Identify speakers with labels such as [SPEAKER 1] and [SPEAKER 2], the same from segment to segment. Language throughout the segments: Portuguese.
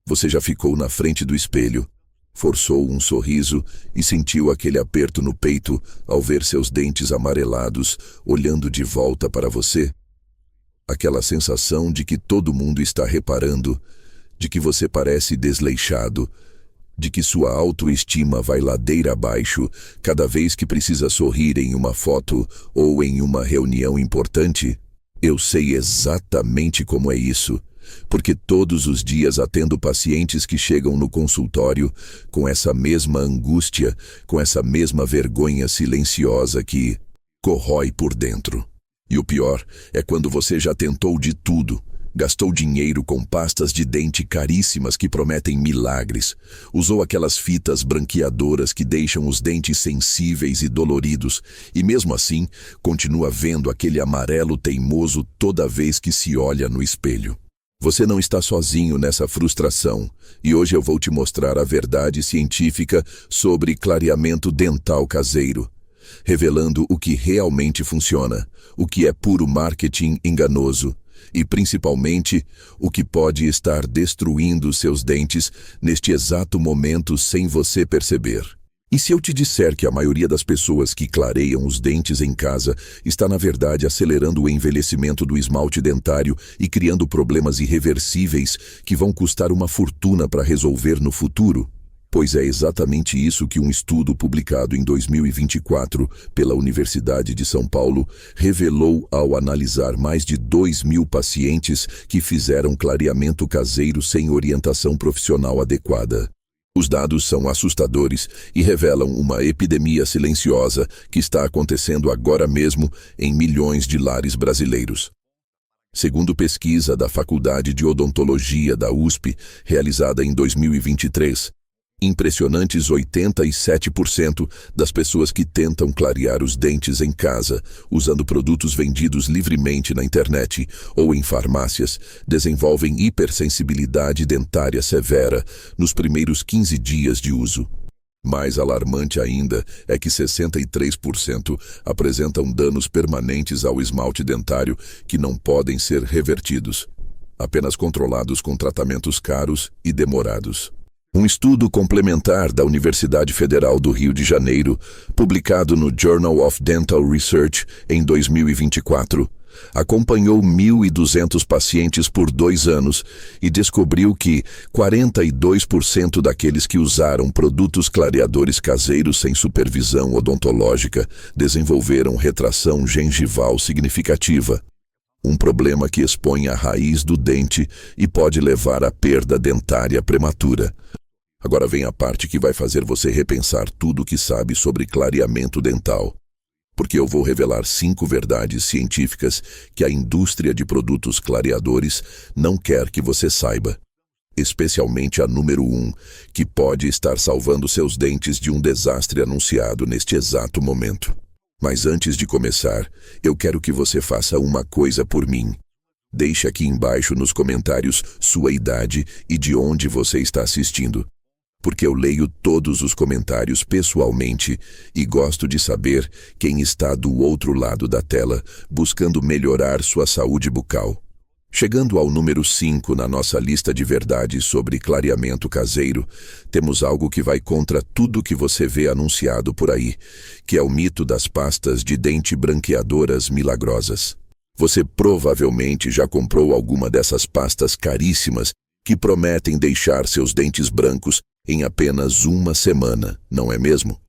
[SPEAKER 1] Você já ficou na frente do espelho, forçou um sorriso e sentiu aquele aperto no peito ao ver seus dentes amarelados olhando de volta para você? Aquela sensação de que todo mundo está reparando, de que você parece desleixado, de que sua autoestima vai ladeira abaixo cada vez que precisa sorrir em uma foto ou em uma reunião importante? Eu sei exatamente como é isso, porque todos os dias atendo pacientes que chegam no consultório com essa mesma angústia, com essa mesma vergonha silenciosa que corrói por dentro. E o pior é quando você já tentou de tudo. Gastou dinheiro com pastas de dente caríssimas que prometem milagres. Usou aquelas fitas branqueadoras que deixam os dentes sensíveis e doloridos. E mesmo assim, continua vendo aquele amarelo teimoso toda vez que se olha no espelho. Você não está sozinho nessa frustração. E hoje eu vou te mostrar a verdade científica sobre clareamento dental caseiro, revelando o que realmente funciona, o que é puro marketing enganoso, e principalmente o que pode estar destruindo seus dentes neste exato momento sem você perceber. E se eu te disser que a maioria das pessoas que clareiam os dentes em casa está na verdade acelerando o envelhecimento do esmalte dentário e criando problemas irreversíveis que vão custar uma fortuna para resolver no futuro? Pois é exatamente isso que um estudo publicado em 2024 pela Universidade de São Paulo revelou ao analisar mais de 2.000 pacientes que fizeram clareamento caseiro sem orientação profissional adequada. Os dados são assustadores e revelam uma epidemia silenciosa que está acontecendo agora mesmo em milhões de lares brasileiros. Segundo pesquisa da Faculdade de Odontologia da USP, realizada em 2023, impressionantes 87% das pessoas que tentam clarear os dentes em casa, usando produtos vendidos livremente na internet ou em farmácias, desenvolvem hipersensibilidade dentária severa nos primeiros 15 dias de uso. Mais alarmante ainda é que 63% apresentam danos permanentes ao esmalte dentário que não podem ser revertidos, apenas controlados com tratamentos caros e demorados. Um estudo complementar da Universidade Federal do Rio de Janeiro, publicado no Journal of Dental Research em 2024, acompanhou 1.200 pacientes por 2 anos e descobriu que 42% daqueles que usaram produtos clareadores caseiros sem supervisão odontológica desenvolveram retração gengival significativa, um problema que expõe a raiz do dente e pode levar à perda dentária prematura. Agora vem a parte que vai fazer você repensar tudo o que sabe sobre clareamento dental. Porque eu vou revelar 5 verdades científicas que a indústria de produtos clareadores não quer que você saiba. Especialmente a número 1, que pode estar salvando seus dentes de um desastre anunciado neste exato momento. Mas antes de começar, eu quero que você faça uma coisa por mim. Deixe aqui embaixo nos comentários sua idade e de onde você está assistindo. Porque eu leio todos os comentários pessoalmente e gosto de saber quem está do outro lado da tela, buscando melhorar sua saúde bucal. Chegando ao número 5 na nossa lista de verdades sobre clareamento caseiro, temos algo que vai contra tudo que você vê anunciado por aí, que é o mito das pastas de dente branqueadoras milagrosas. Você provavelmente já comprou alguma dessas pastas caríssimas que prometem deixar seus dentes brancos em apenas uma semana, não é mesmo?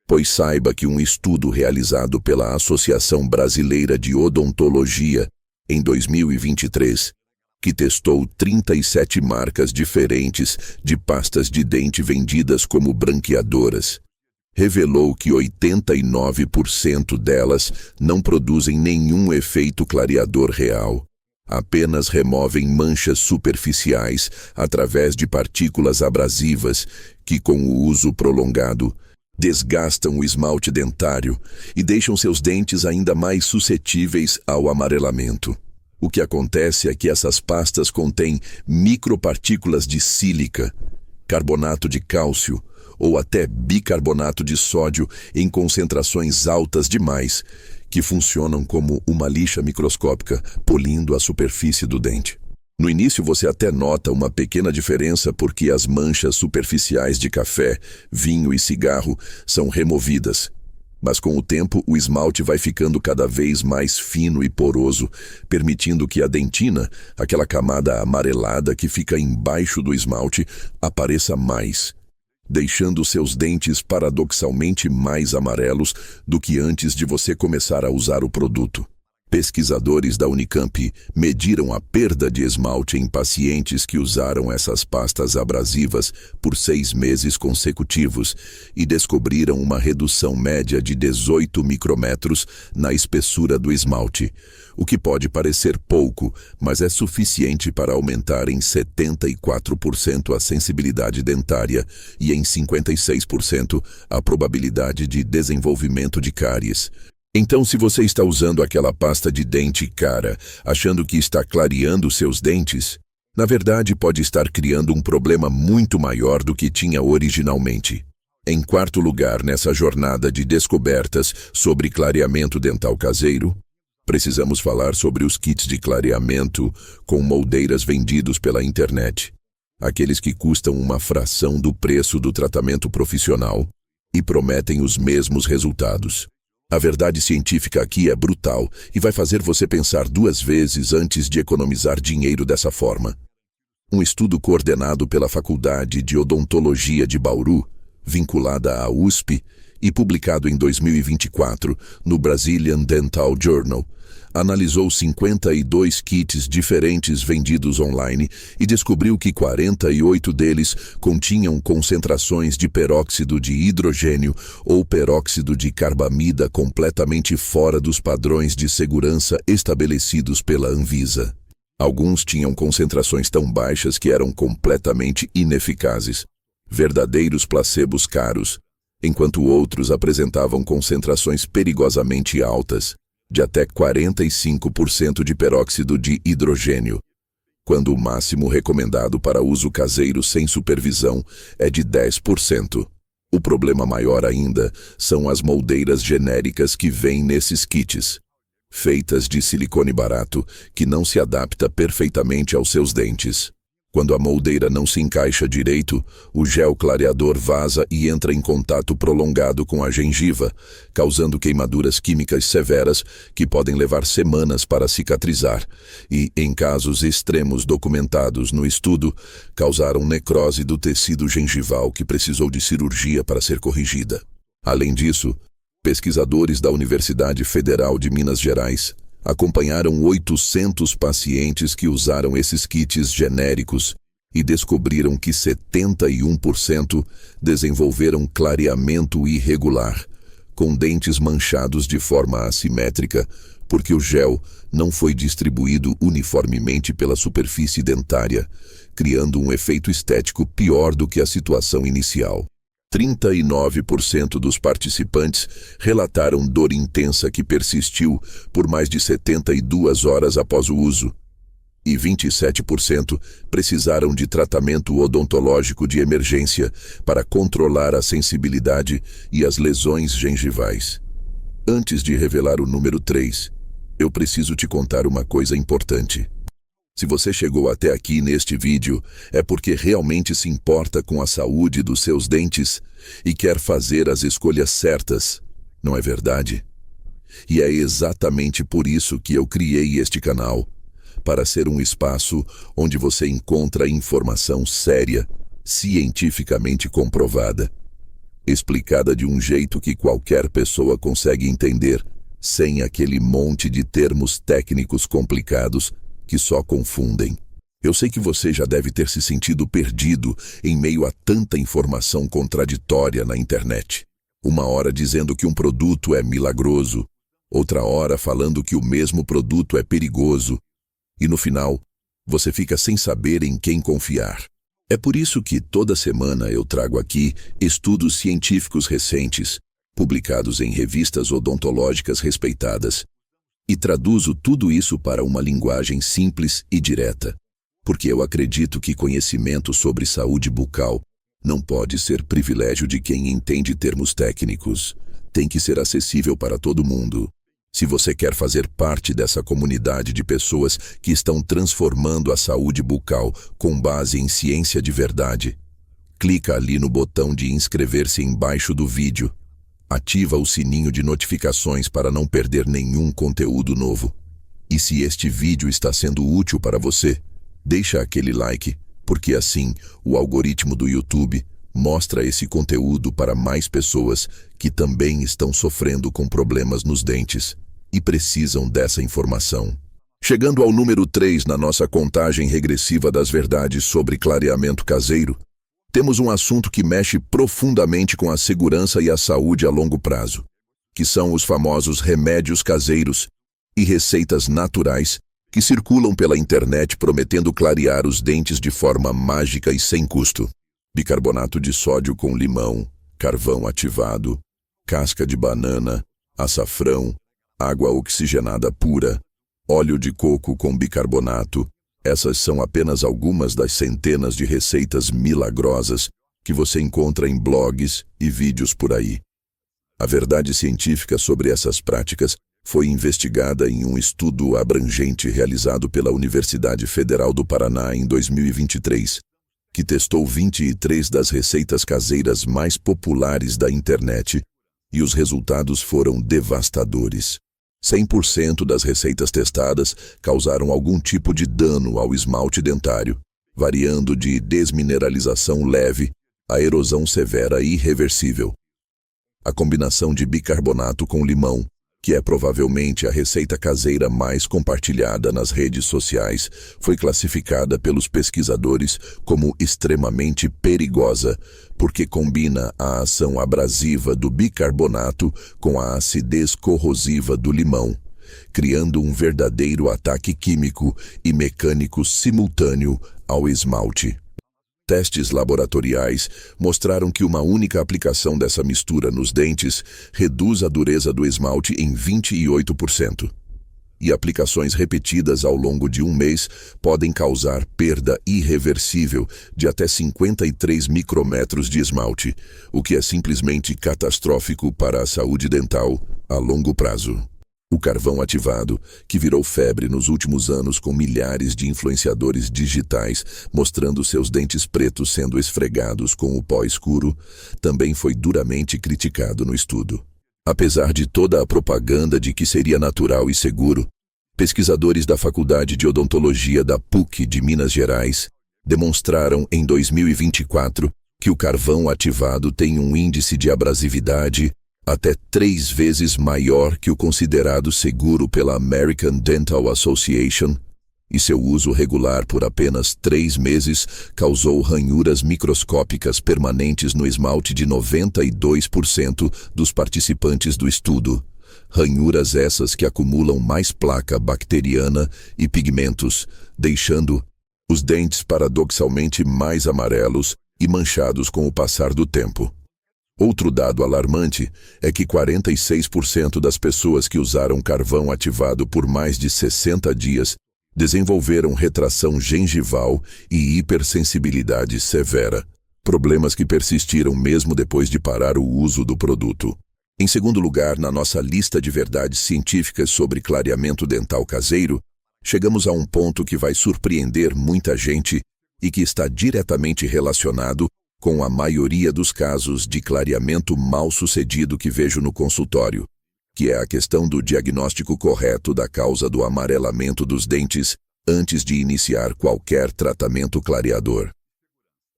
[SPEAKER 1] Pois saiba que um estudo realizado pela Associação Brasileira de Odontologia em 2023, que testou 37 marcas diferentes de pastas de dente vendidas como branqueadoras, revelou que 89% delas não produzem nenhum efeito clareador real. Apenas removem manchas superficiais através de partículas abrasivas que, com o uso prolongado, desgastam o esmalte dentário e deixam seus dentes ainda mais suscetíveis ao amarelamento. O que acontece é que essas pastas contêm micropartículas de sílica, carbonato de cálcio ou até bicarbonato de sódio em concentrações altas demais, que funcionam como uma lixa microscópica, polindo a superfície do dente. No início você até nota uma pequena diferença porque as manchas superficiais de café, vinho e cigarro são removidas. Mas com o tempo, o esmalte vai ficando cada vez mais fino e poroso, permitindo que a dentina, aquela camada amarelada que fica embaixo do esmalte, apareça mais, deixando seus dentes paradoxalmente mais amarelos do que antes de você começar a usar o produto. Pesquisadores da Unicamp mediram a perda de esmalte em pacientes que usaram essas pastas abrasivas por 6 meses consecutivos e descobriram uma redução média de 18 micrômetros na espessura do esmalte, o que pode parecer pouco, mas é suficiente para aumentar em 74% a sensibilidade dentária e em 56% a probabilidade de desenvolvimento de cáries. Então, se você está usando aquela pasta de dente cara, achando que está clareando seus dentes, na verdade pode estar criando um problema muito maior do que tinha originalmente. Em quarto lugar, nessa jornada de descobertas sobre clareamento dental caseiro, precisamos falar sobre os kits de clareamento com moldeiras vendidos pela internet. Aqueles que custam uma fração do preço do tratamento profissional e prometem os mesmos resultados. A verdade científica aqui é brutal e vai fazer você pensar 2 vezes antes de economizar dinheiro dessa forma. Um estudo coordenado pela Faculdade de Odontologia de Bauru, vinculada à USP, e publicado em 2024 no Brazilian Dental Journal, analisou 52 kits diferentes vendidos online e descobriu que 48 deles continham concentrações de peróxido de hidrogênio ou peróxido de carbamida completamente fora dos padrões de segurança estabelecidos pela Anvisa. Alguns tinham concentrações tão baixas que eram completamente ineficazes, verdadeiros placebos caros, enquanto outros apresentavam concentrações perigosamente altas, de até 45% de peróxido de hidrogênio, quando o máximo recomendado para uso caseiro sem supervisão é de 10%. O problema maior ainda são as moldeiras genéricas que vêm nesses kits, feitas de silicone barato que não se adapta perfeitamente aos seus dentes. Quando a moldeira não se encaixa direito, o gel clareador vaza e entra em contato prolongado com a gengiva, causando queimaduras químicas severas que podem levar semanas para cicatrizar e, em casos extremos documentados no estudo, causaram necrose do tecido gengival que precisou de cirurgia para ser corrigida. Além disso, pesquisadores da Universidade Federal de Minas Gerais acompanharam 800 pacientes que usaram esses kits genéricos e descobriram que 71% desenvolveram clareamento irregular, com dentes manchados de forma assimétrica, porque o gel não foi distribuído uniformemente pela superfície dentária, criando um efeito estético pior do que a situação inicial. 39% dos participantes relataram dor intensa que persistiu por mais de 72 horas após o uso, e 27% precisaram de tratamento odontológico de emergência para controlar a sensibilidade e as lesões gengivais. Antes de revelar o número 3, eu preciso te contar uma coisa importante. Se você chegou até aqui neste vídeo, é porque realmente se importa com a saúde dos seus dentes e quer fazer as escolhas certas, não é verdade? E é exatamente por isso que eu criei este canal, para ser um espaço onde você encontra informação séria, cientificamente comprovada, explicada de um jeito que qualquer pessoa consegue entender, sem aquele monte de termos técnicos complicados que só confundem. Eu sei que você já deve ter se sentido perdido em meio a tanta informação contraditória na internet. Uma hora dizendo que um produto é milagroso, outra hora falando que o mesmo produto é perigoso, e no final, você fica sem saber em quem confiar. É por isso que toda semana eu trago aqui estudos científicos recentes, publicados em revistas odontológicas respeitadas, e traduzo tudo isso para uma linguagem simples e direta, porque eu acredito que conhecimento sobre saúde bucal não pode ser privilégio de quem entende termos técnicos, tem que ser acessível para todo mundo. Se você quer fazer parte dessa comunidade de pessoas que estão transformando a saúde bucal com base em ciência de verdade, clica ali no botão de inscrever-se embaixo do vídeo. Ativa o sininho de notificações para não perder nenhum conteúdo novo. E se este vídeo está sendo útil para você, deixa aquele like, porque assim o algoritmo do YouTube mostra esse conteúdo para mais pessoas que também estão sofrendo com problemas nos dentes e precisam dessa informação. Chegando ao número 3 na nossa contagem regressiva das verdades sobre clareamento caseiro, temos um assunto que mexe profundamente com a segurança e a saúde a longo prazo, que são os famosos remédios caseiros e receitas naturais que circulam pela internet prometendo clarear os dentes de forma mágica e sem custo. Bicarbonato de sódio com limão, carvão ativado, casca de banana, açafrão, água oxigenada pura, óleo de coco com bicarbonato. Essas são apenas algumas das centenas de receitas milagrosas que você encontra em blogs e vídeos por aí. A verdade científica sobre essas práticas foi investigada em um estudo abrangente realizado pela Universidade Federal do Paraná em 2023, que testou 23 das receitas caseiras mais populares da internet, e os resultados foram devastadores. 100% das receitas testadas causaram algum tipo de dano ao esmalte dentário, variando de desmineralização leve a erosão severa e irreversível. A combinação de bicarbonato com limão, que é provavelmente a receita caseira mais compartilhada nas redes sociais, foi classificada pelos pesquisadores como extremamente perigosa, porque combina a ação abrasiva do bicarbonato com a acidez corrosiva do limão, criando um verdadeiro ataque químico e mecânico simultâneo ao esmalte. Testes laboratoriais mostraram que uma única aplicação dessa mistura nos dentes reduz a dureza do esmalte em 28%. E aplicações repetidas ao longo de um mês podem causar perda irreversível de até 53 micrômetros de esmalte, o que é simplesmente catastrófico para a saúde dental a longo prazo. O carvão ativado, que virou febre nos últimos anos com milhares de influenciadores digitais mostrando seus dentes pretos sendo esfregados com o pó escuro, também foi duramente criticado no estudo. Apesar de toda a propaganda de que seria natural e seguro, pesquisadores da Faculdade de Odontologia da PUC de Minas Gerais demonstraram em 2024 que o carvão ativado tem um índice de abrasividade até 3 vezes maior que o considerado seguro pela American Dental Association, e seu uso regular por apenas 3 meses causou ranhuras microscópicas permanentes no esmalte de 92% dos participantes do estudo. Ranhuras essas que acumulam mais placa bacteriana e pigmentos, deixando os dentes paradoxalmente mais amarelos e manchados com o passar do tempo. Outro dado alarmante é que 46% das pessoas que usaram carvão ativado por mais de 60 dias desenvolveram retração gengival e hipersensibilidade severa, problemas que persistiram mesmo depois de parar o uso do produto. Em segundo lugar, na nossa lista de verdades científicas sobre clareamento dental caseiro, chegamos a um ponto que vai surpreender muita gente e que está diretamente relacionado com a maioria dos casos de clareamento mal sucedido que vejo no consultório, que é a questão do diagnóstico correto da causa do amarelamento dos dentes antes de iniciar qualquer tratamento clareador.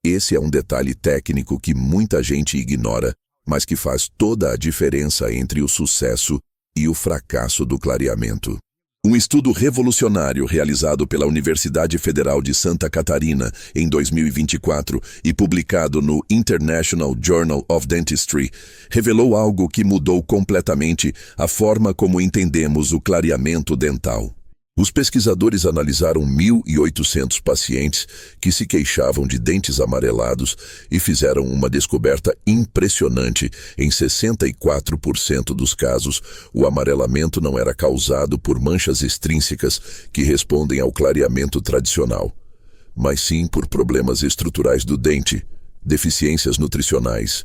[SPEAKER 1] Esse é um detalhe técnico que muita gente ignora, mas que faz toda a diferença entre o sucesso e o fracasso do clareamento. Um estudo revolucionário realizado pela Universidade Federal de Santa Catarina em 2024 e publicado no International Journal of Dentistry revelou algo que mudou completamente a forma como entendemos o clareamento dental. Os pesquisadores analisaram 1.800 pacientes que se queixavam de dentes amarelados e fizeram uma descoberta impressionante. Em 64% dos casos, o amarelamento não era causado por manchas extrínsecas que respondem ao clareamento tradicional, mas sim por problemas estruturais do dente, deficiências nutricionais,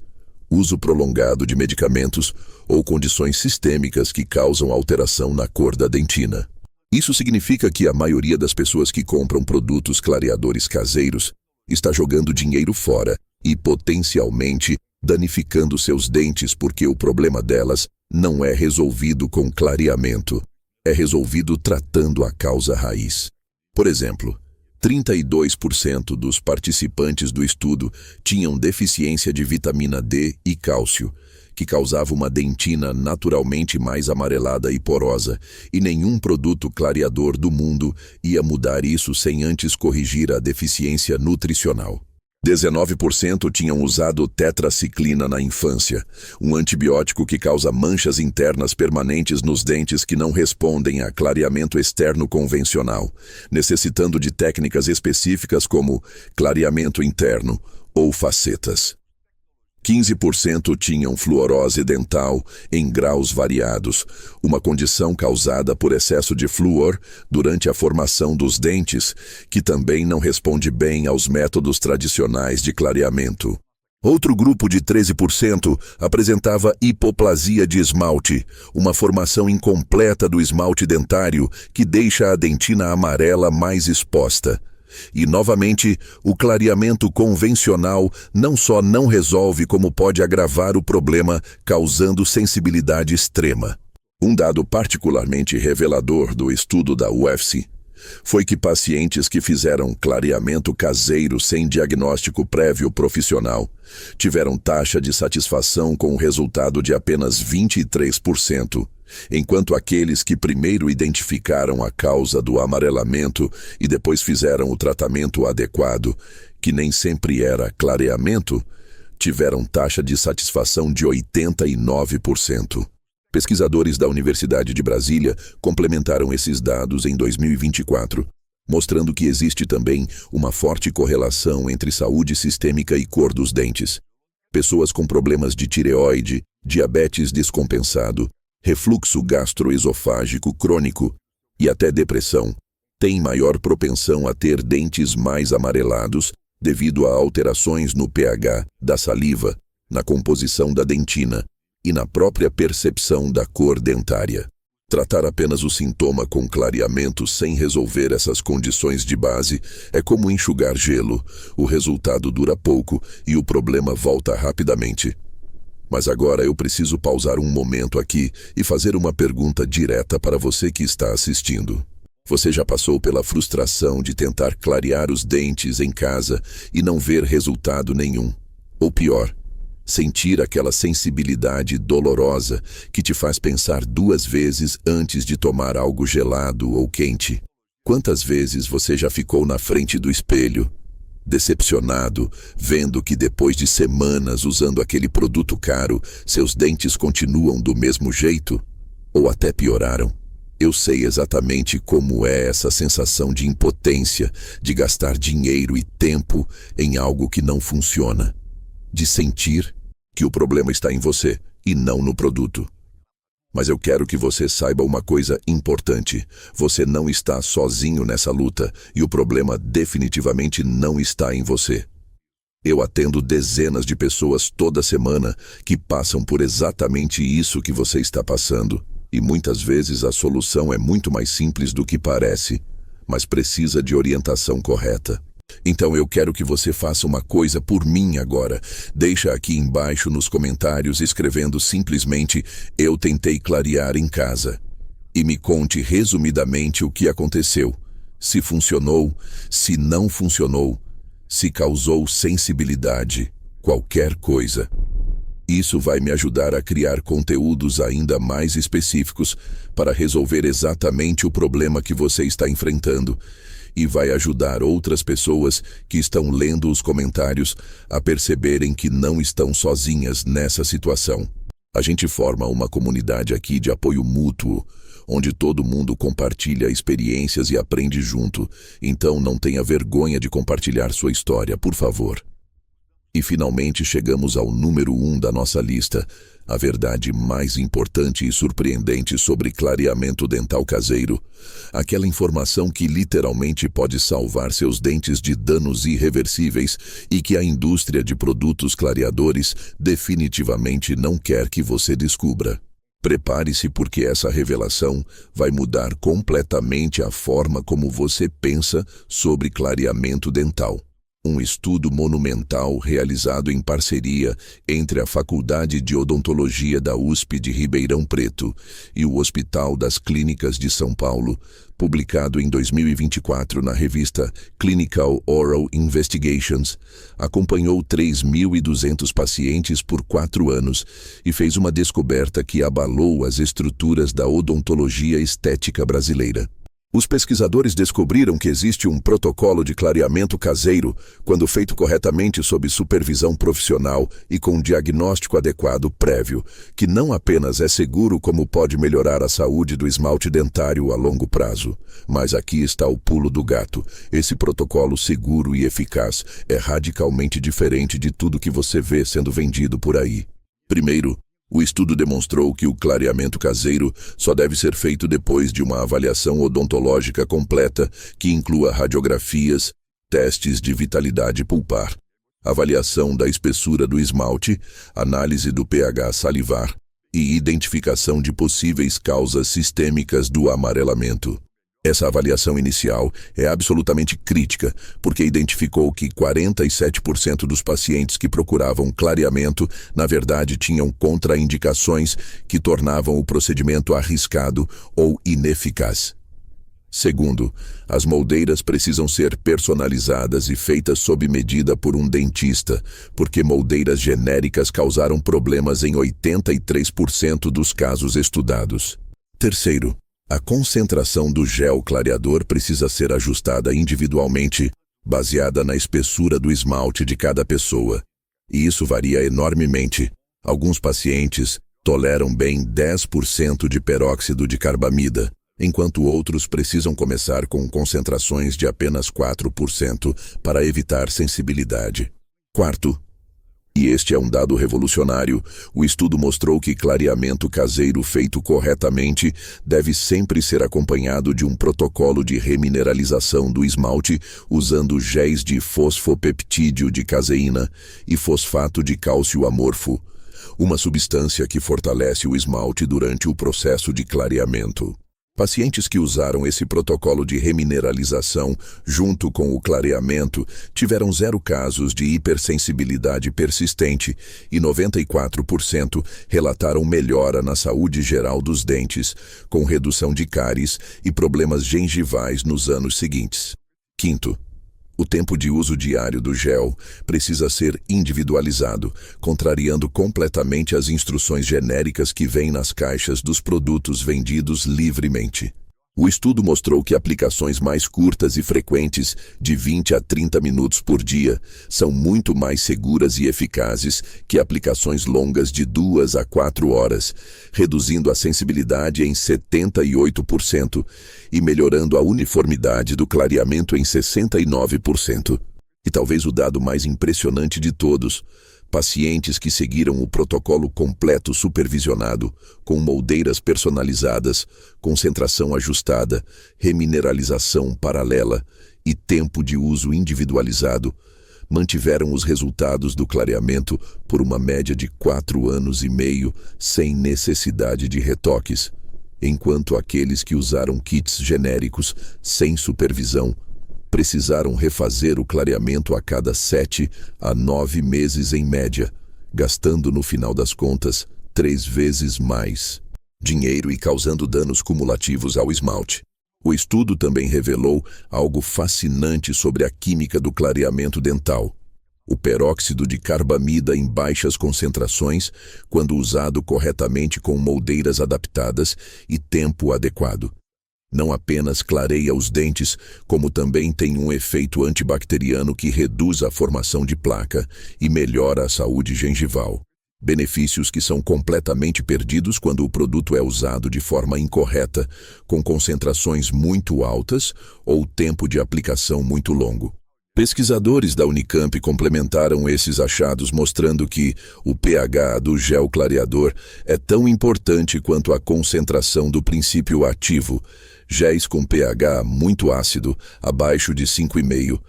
[SPEAKER 1] uso prolongado de medicamentos ou condições sistêmicas que causam alteração na cor da dentina. Isso significa que a maioria das pessoas que compram produtos clareadores caseiros está jogando dinheiro fora e potencialmente danificando seus dentes porque o problema delas não é resolvido com clareamento, é resolvido tratando a causa raiz. Por exemplo, 32% dos participantes do estudo tinham deficiência de vitamina D e cálcio, que causava uma dentina naturalmente mais amarelada e porosa, e nenhum produto clareador do mundo ia mudar isso sem antes corrigir a deficiência nutricional. 19% tinham usado tetraciclina na infância, um antibiótico que causa manchas internas permanentes nos dentes que não respondem a clareamento externo convencional, necessitando de técnicas específicas como clareamento interno ou facetas. 15% tinham fluorose dental em graus variados, uma condição causada por excesso de flúor durante a formação dos dentes, que também não responde bem aos métodos tradicionais de clareamento. Outro grupo de 13% apresentava hipoplasia de esmalte, uma formação incompleta do esmalte dentário que deixa a dentina amarela mais exposta. E, novamente, o clareamento convencional não só não resolve, como pode agravar o problema, causando sensibilidade extrema. Um dado particularmente revelador do estudo da UFC foi que pacientes que fizeram clareamento caseiro sem diagnóstico prévio profissional tiveram taxa de satisfação com o resultado de apenas 23%. Enquanto aqueles que primeiro identificaram a causa do amarelamento e depois fizeram o tratamento adequado, que nem sempre era clareamento, tiveram taxa de satisfação de 89%. Pesquisadores da Universidade de Brasília complementaram esses dados em 2024, mostrando que existe também uma forte correlação entre saúde sistêmica e cor dos dentes. Pessoas com problemas de tireoide, diabetes descompensado, refluxo gastroesofágico crônico e até depressão têm maior propensão a ter dentes mais amarelados devido a alterações no pH da saliva, na composição da dentina e na própria percepção da cor dentária. Tratar apenas o sintoma com clareamento sem resolver essas condições de base é como enxugar gelo. O resultado dura pouco e o problema volta rapidamente. Mas agora eu preciso pausar um momento aqui e fazer uma pergunta direta para você que está assistindo. Você já passou pela frustração de tentar clarear os dentes em casa e não ver resultado nenhum? Ou pior, sentir aquela sensibilidade dolorosa que te faz pensar 2 vezes antes de tomar algo gelado ou quente? Quantas vezes você já ficou na frente do espelho, decepcionado, vendo que depois de semanas usando aquele produto caro, seus dentes continuam do mesmo jeito? Ou até pioraram? Eu sei exatamente como é essa sensação de impotência, de gastar dinheiro e tempo em algo que não funciona, de sentir que o problema está em você e não no produto. Mas eu quero que você saiba uma coisa importante. Você não está sozinho nessa luta e o problema definitivamente não está em você. Eu atendo dezenas de pessoas toda semana que passam por exatamente isso que você está passando. E muitas vezes a solução é muito mais simples do que parece, mas precisa de orientação correta. Então eu quero que você faça uma coisa por mim agora. Deixa aqui embaixo nos comentários escrevendo simplesmente "Eu tentei clarear em casa" e me conte resumidamente o que aconteceu, se funcionou, se não funcionou, se causou sensibilidade, qualquer coisa. Isso vai me ajudar a criar conteúdos ainda mais específicos para resolver exatamente o problema que você está enfrentando. E vai ajudar outras pessoas que estão lendo os comentários a perceberem que não estão sozinhas nessa situação. A gente forma uma comunidade aqui de apoio mútuo, onde todo mundo compartilha experiências e aprende junto. Então não tenha vergonha de compartilhar sua história, por favor. E finalmente chegamos ao número 1 da nossa lista, a verdade mais importante e surpreendente sobre clareamento dental caseiro. Aquela informação que literalmente pode salvar seus dentes de danos irreversíveis e que a indústria de produtos clareadores definitivamente não quer que você descubra. Prepare-se, porque essa revelação vai mudar completamente a forma como você pensa sobre clareamento dental. Um estudo monumental realizado em parceria entre a Faculdade de Odontologia da USP de Ribeirão Preto e o Hospital das Clínicas de São Paulo, publicado em 2024 na revista Clinical Oral Investigations, acompanhou 3.200 pacientes por 4 anos e fez uma descoberta que abalou as estruturas da odontologia estética brasileira. Os pesquisadores descobriram que existe um protocolo de clareamento caseiro, quando feito corretamente sob supervisão profissional e com diagnóstico adequado prévio, que não apenas é seguro, como pode melhorar a saúde do esmalte dentário a longo prazo. Mas aqui está o pulo do gato. Esse protocolo seguro e eficaz é radicalmente diferente de tudo que você vê sendo vendido por aí. Primeiro, o estudo demonstrou que o clareamento caseiro só deve ser feito depois de uma avaliação odontológica completa que inclua radiografias, testes de vitalidade pulpar, avaliação da espessura do esmalte, análise do pH salivar e identificação de possíveis causas sistêmicas do amarelamento. Essa avaliação inicial é absolutamente crítica, porque identificou que 47% dos pacientes que procuravam clareamento, na verdade, tinham contraindicações que tornavam o procedimento arriscado ou ineficaz. Segundo, as moldeiras precisam ser personalizadas e feitas sob medida por um dentista, porque moldeiras genéricas causaram problemas em 83% dos casos estudados. Terceiro, a concentração do gel clareador precisa ser ajustada individualmente, baseada na espessura do esmalte de cada pessoa. E isso varia enormemente. Alguns pacientes toleram bem 10% de peróxido de carbamida, enquanto outros precisam começar com concentrações de apenas 4% para evitar sensibilidade. Quarto, e este é um dado revolucionário, o estudo mostrou que clareamento caseiro feito corretamente deve sempre ser acompanhado de um protocolo de remineralização do esmalte usando géis de fosfopeptídeo de caseína e fosfato de cálcio amorfo, uma substância que fortalece o esmalte durante o processo de clareamento. Pacientes que usaram esse protocolo de remineralização junto com o clareamento tiveram 0 casos de hipersensibilidade persistente e 94% relataram melhora na saúde geral dos dentes, com redução de cáries e problemas gengivais nos anos seguintes. Quinto, o tempo de uso diário do gel precisa ser individualizado, contrariando completamente as instruções genéricas que vêm nas caixas dos produtos vendidos livremente. O estudo mostrou que aplicações mais curtas e frequentes, de 20 a 30 minutos por dia, são muito mais seguras e eficazes que aplicações longas de 2 a 4 horas, reduzindo a sensibilidade em 78% e melhorando a uniformidade do clareamento em 69%. E talvez o dado mais impressionante de todos: pacientes que seguiram o protocolo completo supervisionado, com moldeiras personalizadas, concentração ajustada, remineralização paralela e tempo de uso individualizado, mantiveram os resultados do clareamento por uma média de 4 anos e meio, sem necessidade de retoques, enquanto aqueles que usaram kits genéricos, sem supervisão, precisaram refazer o clareamento a cada 7 a 9 meses em média, gastando no final das contas 3 vezes mais dinheiro e causando danos cumulativos ao esmalte. O estudo também revelou algo fascinante sobre a química do clareamento dental. O peróxido de carbamida em baixas concentrações, quando usado corretamente com moldeiras adaptadas e tempo adequado, não apenas clareia os dentes, como também tem um efeito antibacteriano que reduz a formação de placa e melhora a saúde gengival. Benefícios que são completamente perdidos quando o produto é usado de forma incorreta, com concentrações muito altas ou tempo de aplicação muito longo. Pesquisadores da Unicamp complementaram esses achados mostrando que o pH do gel clareador é tão importante quanto a concentração do princípio ativo. Géis com pH muito ácido, abaixo de 5,5,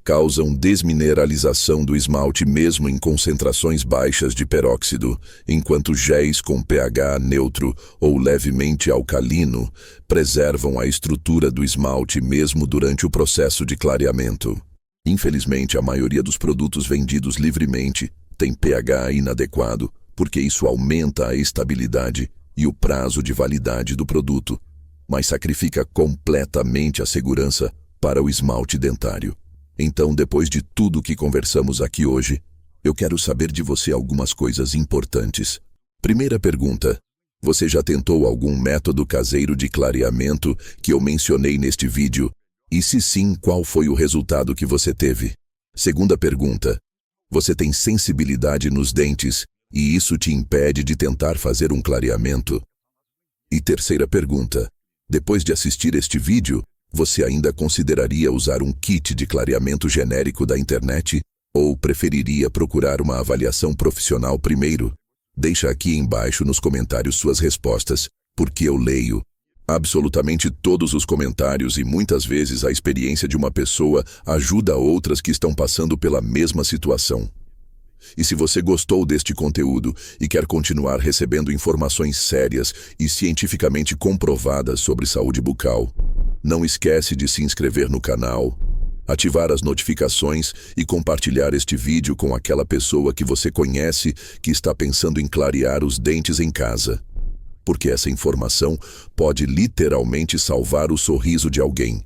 [SPEAKER 1] causam desmineralização do esmalte mesmo em concentrações baixas de peróxido, enquanto géis com pH neutro ou levemente alcalino preservam a estrutura do esmalte mesmo durante o processo de clareamento. Infelizmente, a maioria dos produtos vendidos livremente tem pH inadequado, porque isso aumenta a estabilidade e o prazo de validade do produto, mas sacrifica completamente a segurança para o esmalte dentário. Então, depois de tudo que conversamos aqui hoje, eu quero saber de você algumas coisas importantes. Primeira pergunta: você já tentou algum método caseiro de clareamento que eu mencionei neste vídeo? E se sim, qual foi o resultado que você teve? Segunda pergunta: você tem sensibilidade nos dentes e isso te impede de tentar fazer um clareamento? E terceira pergunta: depois de assistir este vídeo, você ainda consideraria usar um kit de clareamento genérico da internet? Ou preferiria procurar uma avaliação profissional primeiro? Deixa aqui embaixo nos comentários suas respostas, porque eu leio absolutamente todos os comentários e muitas vezes a experiência de uma pessoa ajuda outras que estão passando pela mesma situação. E se você gostou deste conteúdo e quer continuar recebendo informações sérias e cientificamente comprovadas sobre saúde bucal, não esquece de se inscrever no canal, ativar as notificações e compartilhar este vídeo com aquela pessoa que você conhece que está pensando em clarear os dentes em casa. Porque essa informação pode literalmente salvar o sorriso de alguém.